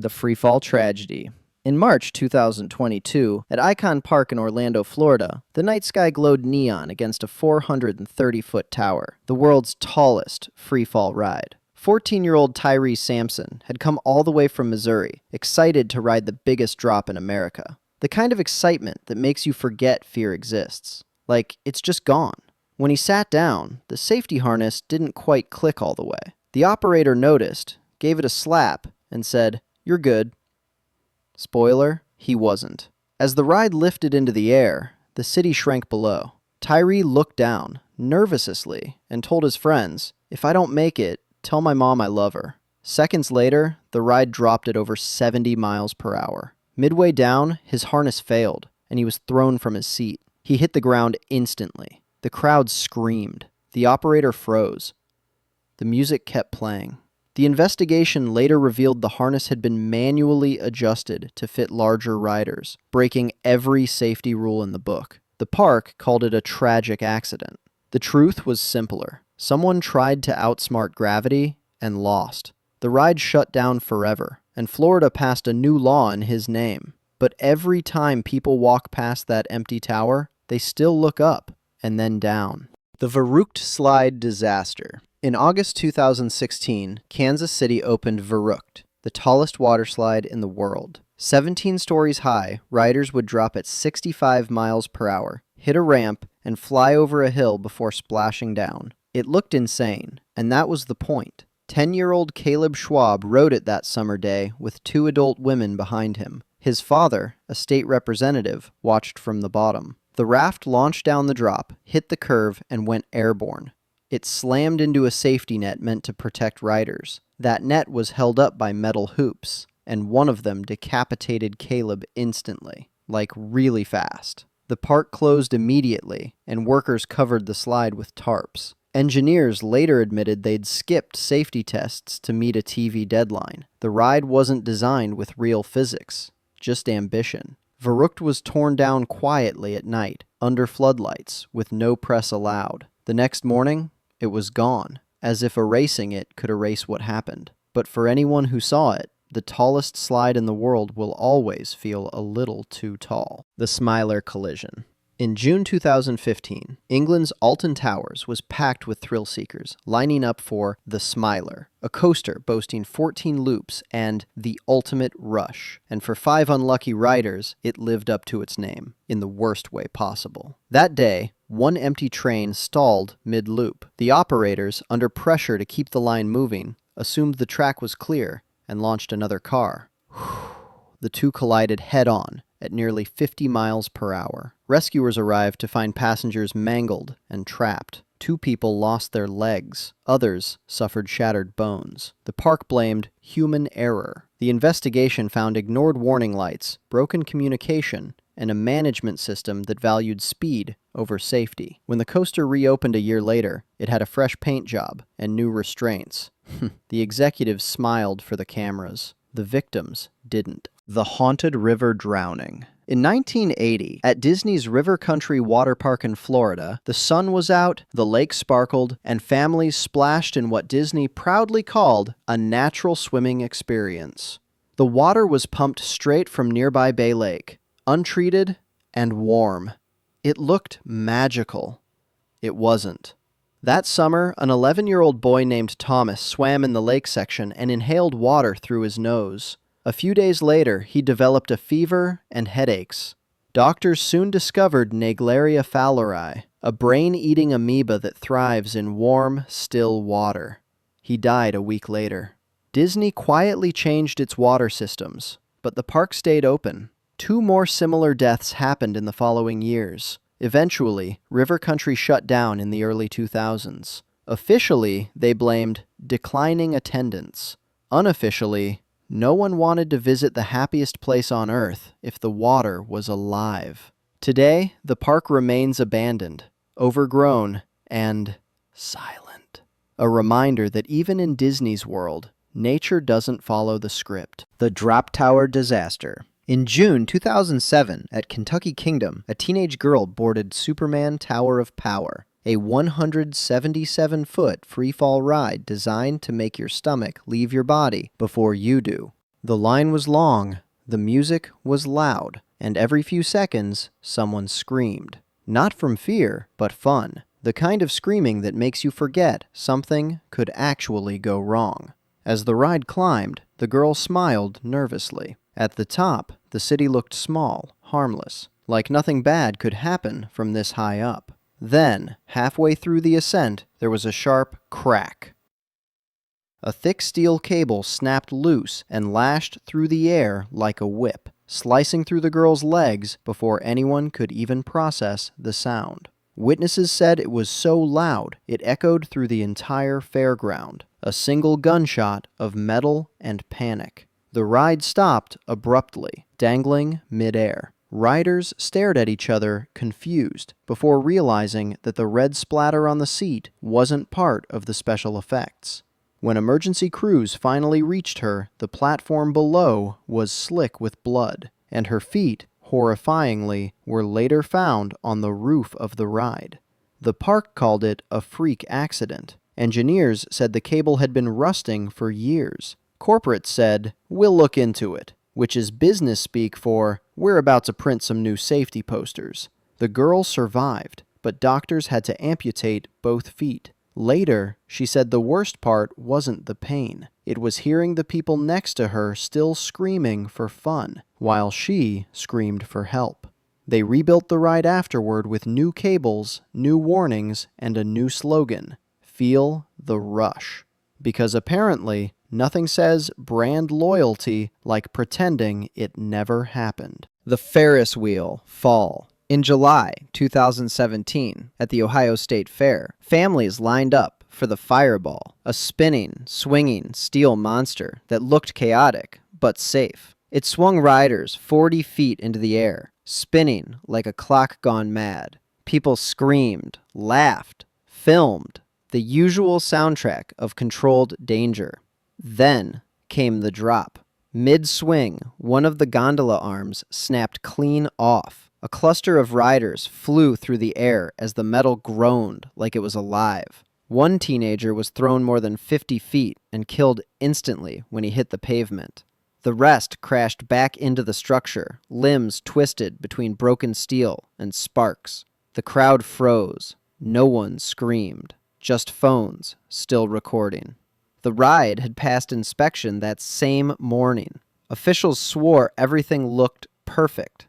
The Freefall Tragedy. In March 2022, at Icon Park in Orlando, Florida, the night sky glowed neon against a 430-foot tower, the world's tallest freefall ride. 14-year-old Tyree Sampson had come all the way from Missouri, excited to ride the biggest drop in America. The kind of excitement that makes you forget fear exists. Like, it's just gone. When he sat down, the safety harness didn't quite click all the way. The operator noticed, gave it a slap, and said, "You're good." Spoiler, he wasn't. As the ride lifted into the air, the city shrank below. Tyree looked down, nervously, and told his friends, "If I don't make it, tell my mom I love her." Seconds later, the ride dropped at over 70 miles per hour. Midway down, his harness failed, and he was thrown from his seat. He hit the ground instantly. The crowd screamed. The operator froze. The music kept playing. The investigation later revealed the harness had been manually adjusted to fit larger riders, breaking every safety rule in the book. The park called it a tragic accident. The truth was simpler. Someone tried to outsmart gravity and lost. The ride shut down forever, and Florida passed a new law in his name. But every time people walk past that empty tower, they still look up and then down. The Verrückt Slide Disaster. In August 2016, Kansas City opened Verrückt, the tallest water slide in the world. 17 stories high, riders would drop at 65 miles per hour, hit a ramp, and fly over a hill before splashing down. It looked insane, and that was the point. 10-year-old Caleb Schwab rode it that summer day with 2 adult women behind him. His father, a state representative, watched from the bottom. The raft launched down the drop, hit the curve, and went airborne. It slammed into a safety net meant to protect riders. That net was held up by metal hoops, and one of them decapitated Caleb instantly, like really fast. The park closed immediately, and workers covered the slide with tarps. Engineers later admitted they'd skipped safety tests to meet a TV deadline. The ride wasn't designed with real physics, just ambition. Verrückt was torn down quietly at night, under floodlights, with no press allowed. The next morning, it was gone, as if erasing it could erase what happened. But for anyone who saw it, the tallest slide in the world will always feel a little too tall. The Smiler Collision. In June 2015, England's Alton Towers was packed with thrill seekers, lining up for the Smiler, a coaster boasting 14 loops and the ultimate rush. And for 5 unlucky riders, it lived up to its name, in the worst way possible. That day, one empty train stalled mid-loop. The operators, under pressure to keep the line moving, assumed the track was clear and launched another car. The two collided head-on at nearly 50 miles per hour. Rescuers arrived to find passengers mangled and trapped. 2 people lost their legs. Others suffered shattered bones. The park blamed human error. The investigation found ignored warning lights, broken communication, and a management system that valued speed over safety. When the coaster reopened a year later, it had a fresh paint job and new restraints. The executives smiled for the cameras. The victims didn't. The Haunted River Drowning. In 1980, at Disney's River Country water park in Florida, the sun was out, the lake sparkled, and families splashed in what Disney proudly called a natural swimming experience. The water was pumped straight from nearby Bay Lake, untreated and warm. It looked magical. It wasn't. That summer, an 11-year-old boy named Thomas swam in the lake section and inhaled water through his nose. A few days later, he developed a fever and headaches. Doctors soon discovered Naegleria fowleri, a brain-eating amoeba that thrives in warm, still water. He died a week later. Disney quietly changed its water systems, but the park stayed open. 2 more similar deaths happened in the following years. Eventually, River Country shut down in the early 2000s. Officially, they blamed declining attendance. Unofficially, no one wanted to visit the happiest place on Earth if the water was alive. Today, the park remains abandoned, overgrown, and silent. A reminder that even in Disney's world, nature doesn't follow the script. The Drop Tower Disaster. In June 2007, at Kentucky Kingdom, a teenage girl boarded Superman Tower of Power, a 177-foot freefall ride designed to make your stomach leave your body before you do. The line was long, the music was loud, and every few seconds, someone screamed. Not from fear, but fun. The kind of screaming that makes you forget something could actually go wrong. As the ride climbed, the girl smiled nervously. At the top, the city looked small, harmless, like nothing bad could happen from this high up. Then, halfway through the ascent, there was a sharp crack. A thick steel cable snapped loose and lashed through the air like a whip, slicing through the girl's legs before anyone could even process the sound. Witnesses said it was so loud it echoed through the entire fairground, a single gunshot of metal and panic. The ride stopped abruptly, dangling midair. Riders stared at each other, confused, before realizing that the red splatter on the seat wasn't part of the special effects. When emergency crews finally reached her, the platform below was slick with blood, and her feet, horrifyingly, were later found on the roof of the ride. The park called it a freak accident. Engineers said the cable had been rusting for years. Corporates said, "We'll look into it," which is business speak for, "We're about to print some new safety posters." The girl survived, but doctors had to amputate both feet. Later, she said the worst part wasn't the pain. It was hearing the people next to her still screaming for fun, while she screamed for help. They rebuilt the ride afterward with new cables, new warnings, and a new slogan, "Feel the rush." Because apparently, nothing says brand loyalty like pretending it never happened. The Ferris wheel fall. In July 2017, at the Ohio State Fair, families lined up for the Fireball, a spinning, swinging steel monster that looked chaotic, but safe. It swung riders 40 feet into the air, spinning like a clock gone mad. People screamed, laughed, filmed, the usual soundtrack of controlled danger. Then came the drop. Mid-swing, one of the gondola arms snapped clean off. A cluster of riders flew through the air as the metal groaned like it was alive. One teenager was thrown more than 50 feet and killed instantly when he hit the pavement. The rest crashed back into the structure, limbs twisted between broken steel and sparks. The crowd froze. No one screamed, just phones still recording. The ride had passed inspection that same morning. Officials swore everything looked perfect.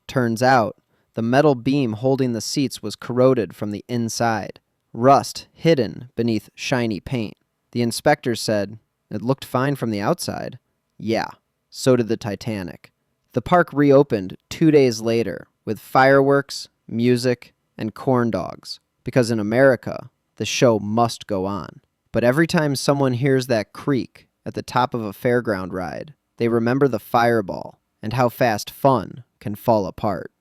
Turns out, the metal beam holding the seats was corroded from the inside, rust hidden beneath shiny paint. The inspector said, "It looked fine from the outside." Yeah, so did the Titanic. The park reopened 2 days later with fireworks, music, and corn dogs, because in America, the show must go on. But every time someone hears that creak at the top of a fairground ride, they remember the Fireball and how fast fun can fall apart.